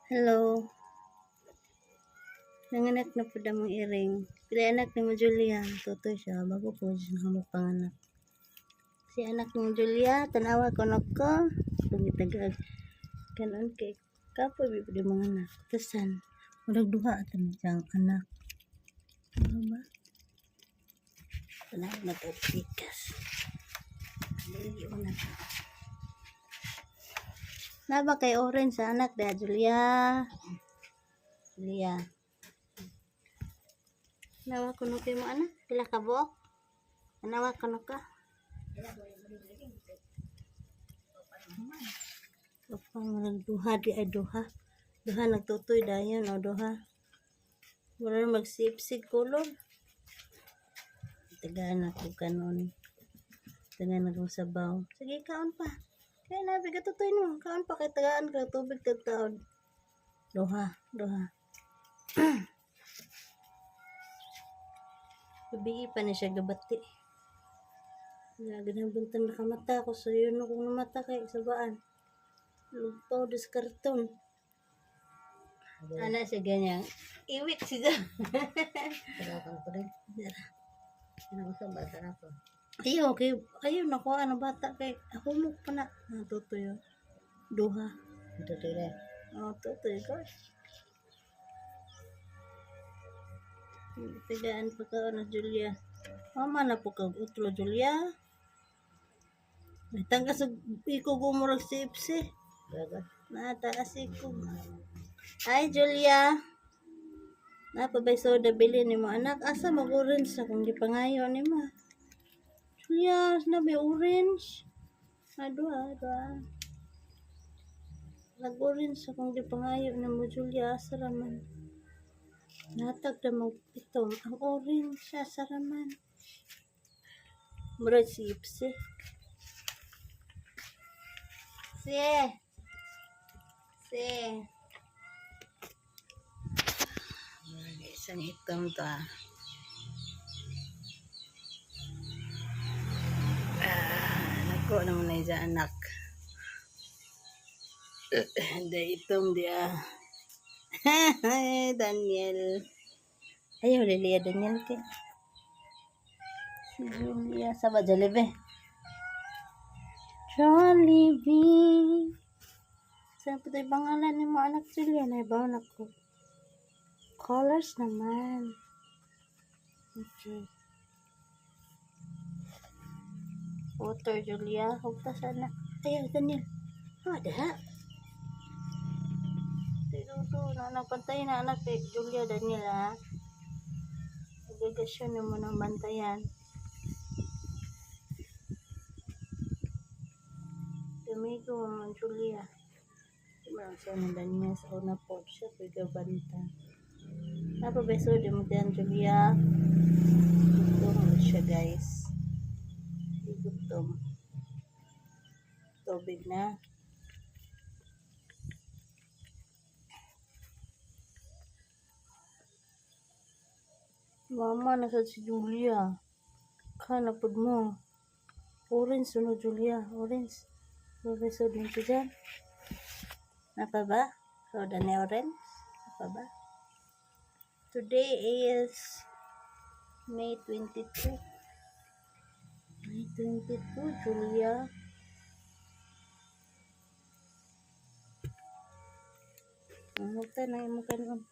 Hello. Nanganak na po damang iring. Pila anak ni mo Julia. Tutoy siya. Bago po siya panganak. Si anak ni Julia. Tanawa ko na ko. Pagitagag. Kanon kay kapo bibig di mga anak. Tasan. Magduha at siyang anak. Ano ba? Tanawa na ito. Pikas. Dali mo na ito. Naba kay orange sa anak da Julia. Julia. Nawa ko no kay mo anak. Pila ka buok? Nawa ko no ka. Kapang nagduha di ay duha. Duha nagtutoy dayon o duha. Wala magsipsig kulog. Tagaan ako kanon. Tagaan ako sabaw. Sige kaon pa. Kaya nabi ka tutoy no. Kaon pa kay tagaan ka tubig tagtaod. Duha. Gabi pa na siya gabati. Ganang buntan na kamata ko. So yun akong namata kay sabaan. Lupaw des karton. Ana siya ganyan. Iwik siya. Kailangan ko rin. Ano sa bata na po? Ayaw, kay ayaw nakuha ng bata kay ako mo pa na. Tutoy. Duha. Ito tira. Tutoy ko. Tigaan pa ka na Julia. Mama na po kag utlo Julia. Tangka sa iko gumurag sipsi. Gaga. Nataas iko. Hi Julia. Napabay soda bili ni mo anak. Asa mag-orange sa kung gipangayo ni mo. Julia, sinabi orange. Adwa. Nag-orange sa kung gipangayo ni mo Julia. Asa raman. Natag na mo ito. Ang orange siya. Asa raman. Murag sipsi. Isang itom to nako naman na isa anak. Da itom dia. Daniel. Ayaw Lilia Daniel ke. Si Julia sa ba Jollibee? Jollibee. Saan po tayo pangalan ni mo anak Julia? Naibaw na ko. Colors naman. Okay. Water Julia. Hugta sana. Ayaw Daniel. Ada. Tinuto na nagpantay na anak kay Julia Daniel ha. Obligasyon mo ng bantayan. Tumigo ang Julia. Marang siya ng Daniel sa una po siya pagabanta. Napabeso di mo diyan Julia. Gutom siya guys. Gutom. Tubig na. Mama nasa si Julia. Kanapod mo. Orange sunod Julia. Orange. Napabeso din siya dyan. Napa ba? Soda ni orange? Napa ba? Today is May 22. May 22, Julia. Ang hukta na yung kanon.